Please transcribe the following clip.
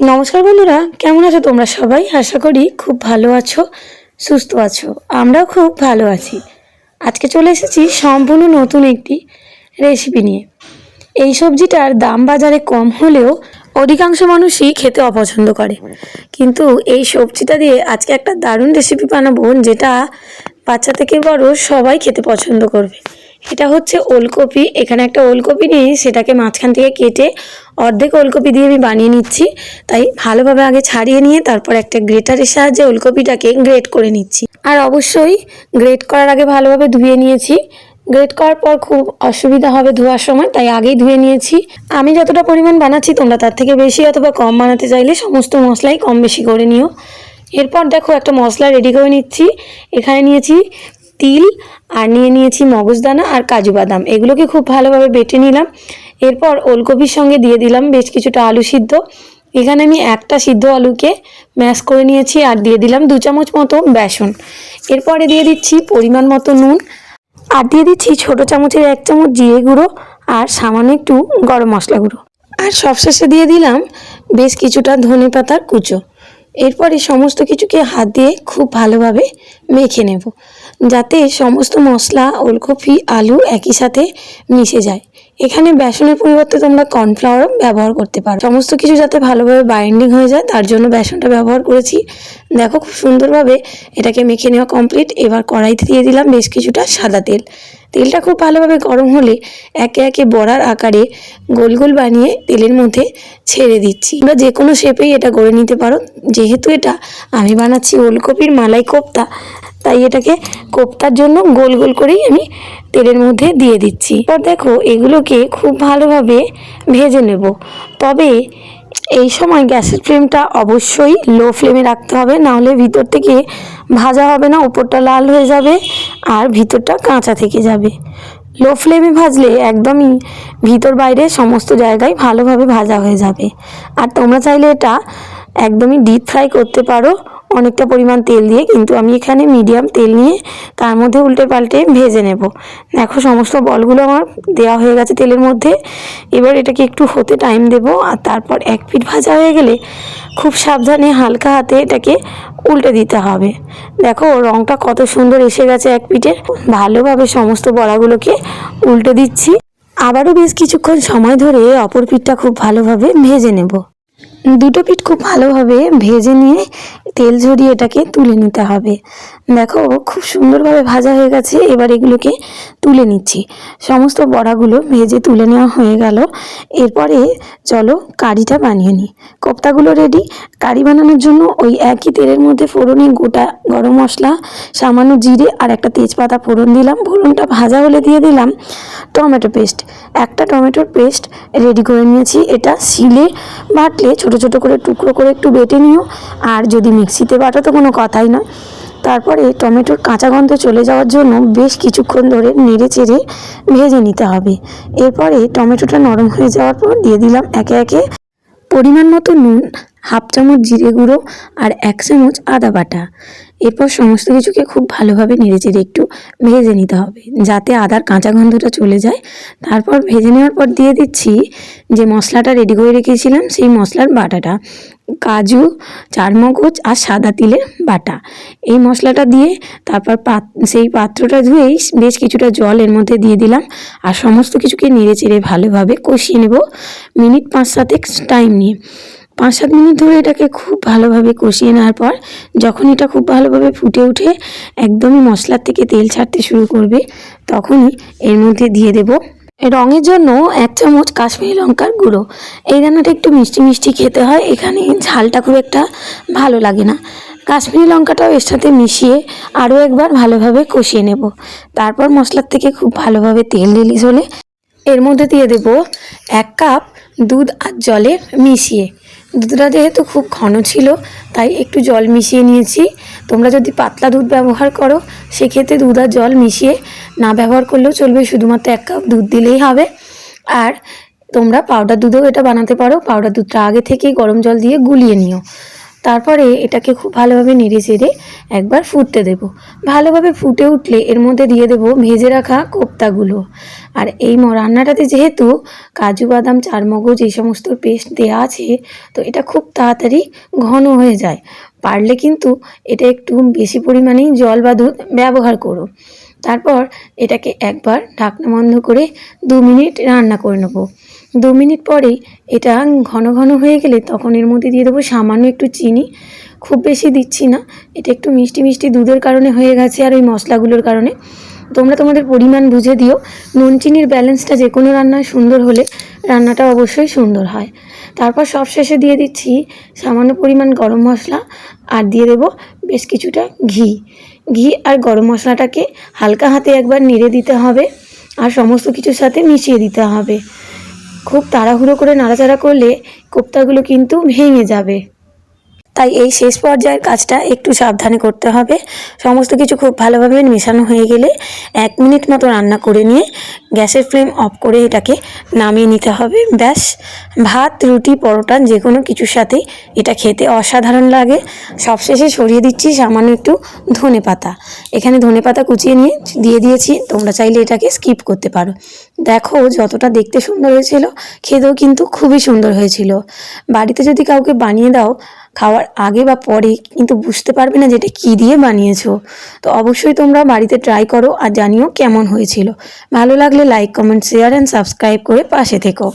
নমস্কার বন্ধুরা, কেমন আছো তোমরা সবাই? আশা করি খুব ভালো আছো, সুস্থ আছো। আমরাও খুব ভালো আছি। আজকে চলে এসেছি সম্পূর্ণ নতুন একটি রেসিপি নিয়ে। এই সবজিটার দাম বাজারে কম হলেও অধিকাংশ মানুষই খেতে অপছন্দ করে, কিন্তু এই সবজিটা দিয়ে আজকে একটা দারুণ রেসিপি বানাবো, যেটা বাচ্চা থেকে বড় সবাই খেতে পছন্দ করবে। এটা হচ্ছে ওলকপি। এখানে একটা ওলকপি নিয়ে সেটাকে মাঝখান থেকে কেটে অর্ধেক ওলকপি দিয়ে আমি বানিয়ে নিচ্ছি। তাই ভালোভাবে আগে ছাড়িয়ে নিয়ে তারপর একটা গ্রেটারের সাহায্যে ওলকপিটাকে গ্রেট করে নিচ্ছি। আর অবশ্যই গ্রেট করার আগে ভালোভাবে ধুয়ে নিয়েছি। গ্রেট করার পর খুব অসুবিধা হবে ধোয়ার সময়, তাই আগেই ধুয়ে নিয়েছি। আমি যতটা পরিমাণ বানাচ্ছি তোমরা তার থেকে বেশি অথবা কম বানাতে চাইলে সমস্ত মশলাই কম বেশি করে নিও। এরপর দেখো একটা মশলা রেডি করে নিচ্ছি। এখানে নিয়েছি তিল, আর নিয়েছি মগজদানা আর কাজু বাদাম। এগুলোকে খুব ভালোভাবে বেটে নিলাম। এরপর ওলকপির সঙ্গে দিয়ে দিলাম বেশ কিছুটা আলু সিদ্ধ। এখানে আমি একটা সিদ্ধ আলুকে ম্যাশ করে নিয়েছি, আর দিয়ে দিলাম 2 চামচ মতো বেসন। এরপরে দিয়ে দিচ্ছি পরিমাণ মতো নুন, আর দিয়ে দিচ্ছি ছোটো চামচের 1 চামচ জিরে গুঁড়ো, আর সামান্য একটু গরম মশলা গুঁড়ো, আর সবশেষে দিয়ে দিলাম বেশ কিছুটা ধনে পাতার কুচো। এরপরে সমস্ত কিছুকে হাত দিয়ে খুব ভালোভাবে মেখে নেব, যাতে সমস্ত মশলা, ওলকপি, আলু একই সাথে মিশে যায়। এখানে বেসনের পরিবর্তে তোমরা কর্নফ্লাওয়ারও ব্যবহার করতে পারো। সমস্ত কিছু যাতে ভালোভাবে বাইন্ডিং হয়ে যায় তার জন্য বেসনটা ব্যবহার করেছি। দেখো খুব সুন্দরভাবে এটাকে মেখে নেওয়া কমপ্লিট। এবার কড়াইতে দিয়ে দিলাম বেশ কিছুটা সাদা তেল। তেলটা খুব ভালোভাবে গরম হলে একে একে বড়ার আকারে গোল গোল বানিয়ে তেলের মধ্যে ছেড়ে দিচ্ছি। তোমরা যে কোনো শেপেই এটা গড়ে নিতে পারো। যেহেতু এটা আমি বানাচ্ছি ওলকপির মালাই কোপ্তা, তাই এটাকে কোপ্তার জন্য গোল গোল করেই আমি তেলের মধ্যে দিয়ে দিচ্ছি। এবার দেখো এগুলোকে খুব ভালোভাবে ভেজে নেব। তবে এই সময় গ্যাসের ফ্লেমটা অবশ্যই লো ফ্লেমে রাখতে হবে, নাহলে ভিতর থেকে ভাজা হবে না, উপরটা লাল হয়ে যাবে আর ভিতরটা কাঁচা থেকে যাবে। লো ফ্লেমে ভাজলে একদমই ভিতর বাইরে সমস্ত জায়গায় ভালোভাবে ভাজা হয়ে যাবে। আর তোমরা চাইলে এটা একদমই ডিপ ফ্রাই করতে পারো অনেকটা পরিমাণ তেল দিয়ে, কিন্তু আমি এখানে মিডিয়াম তেল নিয়ে তার মধ্যে উল্টে পাল্টে ভেজে নেব। দেখো সমস্ত বলগুলো আমার দেওয়া হয়ে গেছে তেলের মধ্যে। এবার এটাকে একটু হতে টাইম দেব, আর তারপর এক পিঠ ভাজা হয়ে গেলে খুব সাবধানে হালকা হাতে এটাকে উল্টে দিতে হবে। দেখো রঙটা কত সুন্দর এসে গেছে এক পিঠের। ভালোভাবে সমস্ত বড়াগুলোকে উল্টে দিচ্ছি। আবারও বেশ কিছুক্ষণ সময় ধরে অপর পিঠটা খুব ভালোভাবে ভেজে নেব। দুটো পিঠ খুব ভালোভাবে ভেজে নিয়ে তেল ঝরিয়ে এটাকে তুলে নিতে হবে। দেখো খুব সুন্দরভাবে ভাজা হয়ে গেছে। এবার এগুলোকে তুলে নিচ্ছি। সমস্ত বড়াগুলো ভেজে তুলে নেওয়া হয়ে গেল। এরপরে চলো কারিটা বানিয়ে নিই। কোপ্তাগুলো রেডি। কারি বানানোর জন্য ওই একই তেলের মধ্যে ফোড়নে গোটা গরম মশলা, সামান্য জিরে আর একটা তেজপাতা ফোড়ন দিলাম। ফোড়নটা ভাজা হলে দিয়ে দিলাম টমেটো পেস্ট। একটা টমেটোর পেস্ট রেডি করে নিয়েছি। এটা শিলে বাটলে ছোট ছোট করে টুকরো করে একটু বেটে নিও, আর যদি মিক্সিতে বাটো তো কোনো কথাই না। তারপরে টমেটোর কাঁচা গন্ধ চলে যাওয়ার জন্য বেশ কিছুক্ষণ ধরে নেড়ে চেড়ে ভেজে নিতে হবে। এরপরে টমেটোটা নরম হয়ে যাওয়ার পর দিয়ে দিলাম একে একে পরিমাণ মতো নুন, হাফ চামচ জিরে গুঁড়ো আর 1 চামচ আদা বাটা। এরপর সমস্ত কিছুকে খুব ভালোভাবে নেড়েচেড়ে একটু ভেজে নিতে হবে, যাতে আদার কাঁচা গন্ধটা চলে যায়। তারপর ভেজে নেওয়ার পর দিয়ে দিচ্ছি যে মশলাটা রেডি করে রেখেছিলাম, সেই মশলার বাটাটা, কাজু, চারমগজ আর সাদা তিলের বাটা। এই মশলাটা দিয়ে তারপর সেই পাত্রটা ধুয়েই বেশ কিছুটা জল এর মধ্যে দিয়ে দিলাম, আর সমস্ত কিছুকে নেড়েচেড়ে ভালোভাবে কষিয়ে নেব মিনিট 5-7 টাইম নিয়ে। 5-7 মিনিট ধরে এটাকে খুব ভালোভাবে কষিয়ে নেওয়ার পর যখন এটা খুব ভালোভাবে ফুটে উঠে একদমই মশলার থেকে তেল ছাড়তে শুরু করবে, তখনই এর মধ্যে দিয়ে দেব রঙের জন্য 1 চামচ কাশ্মীরি লঙ্কার গুঁড়ো। এই রান্নাটা একটু মিষ্টি মিষ্টি খেতে হয়, এখানে ঝালটা খুব একটা ভালো লাগে না। কাশ্মীরি লঙ্কাটাও এর সাথে মিশিয়ে আরও একবার ভালোভাবে কষিয়ে নেব। তারপর মশলার থেকে খুব ভালোভাবে তেল রিলিজ হলে এর মধ্যে দিয়ে দেব 1 কাপ দুধ আর জলে মিশিয়ে। দুধটা যেহেতু খুব ঘন ছিল তাই একটু জল মিশিয়ে নিয়েছি। তোমরা যদি পাতলা দুধ ব্যবহার করো সেক্ষেত্রে দুধ আর জল মিশিয়ে না ব্যবহার করলেও চলবে, শুধুমাত্র 1 কাপ দুধ দিলেই হবে। আর তোমরা পাউডার দুধেও এটা বানাতে পারো। পাউডার দুধটা আগে থেকেই গরম জল দিয়ে গুলিয়ে নিও। তারপরে এটাকে খুব ভালোভাবে নেড়ে চেড়ে একবার ফুটতে দেব। ভালোভাবে ফুটে উঠলে এর মধ্যে দিয়ে দেব ভেজে রাখা কোপ্তাগুলো। আর এই রান্নাটাতে যেহেতু কাজু বাদাম চারমগজ এই সমস্ত পেস্ট দেওয়া আছে, তো এটা খুব তাড়াতাড়ি ঘন হয়ে যায়। পারলে কিন্তু এটা একটু বেশি পরিমাণেই জল বা দুধ ব্যবহার করো। তারপর এটাকে একবার ঢাকনা বন্ধ করে 2 মিনিট রান্না করে নেব। 2 মিনিট পরেই এটা ঘন ঘন হয়ে গেলে তখন এর মধ্যে দিয়ে দেবো সামান্য একটু চিনি। খুব বেশি দিচ্ছি না, এটা একটু মিষ্টি মিষ্টি দুধের কারণে হয়ে গেছে আর ওই মশলাগুলোর কারণে। তোমরা তোমাদের পরিমাণ বুঝে দিও। নুন চিনির ব্যালেন্সটা যে কোনো রান্নায় সুন্দর হলে রান্নাটা অবশ্যই সুন্দর হয়। তারপর সবশেষে দিয়ে দিচ্ছি সামান্য পরিমাণ গরম মশলা আর দিয়ে দেবো বেশ কিছুটা ঘি। ঘি আর গরম মশলাটাকে হালকা হাতে একবার নেড়ে দিতে হবে আর সমস্ত কিছুর সাথে মিশিয়ে দিতে হবে। খুব তাড়াহুড়ো করে নাড়াচাড়া করলে কোপ্তাগুলো কিন্তু ভেঙে যাবে, তাই এই শেষ পর্যায়ের কাজটা একটু সাবধানে করতে হবে। সমস্ত কিছু খুব ভালোভাবে মেশানো হয়ে গেলে 1 মিনিট মতো রান্না করে নিয়ে গ্যাসের ফ্লেম অফ করে এটাকে নামিয়ে নিতে হবে। ব্যাস, ভাত রুটি পরোটা যে কোনো কিছুর সাথেই এটা খেতে অসাধারণ লাগে। সবশেষে সরিয়ে দিচ্ছি সামান্য একটু ধনেপাতা। এখানে ধনেপাতা কুচিয়ে নিয়ে দিয়ে দিয়েছি, তোমরা চাইলে এটাকে স্কিপ করতে পারো। দেখো যতটা দেখতে সুন্দর হয়েছিল, খেতেও কিন্তু খুবই সুন্দর হয়েছিল। বাড়িতে যদি কাউকে বানিয়ে দাও, খাওয়ার আগে বা পরে কিন্তু বুঝতে পারবে না যে এটা কী দিয়ে বানিয়েছো। তো অবশ্যই তোমরা বাড়িতে ট্রাই করো আর জানিও কেমন হয়েছিল। ভালো লাগলে like comment share and subscribe করে পাশে থেকো।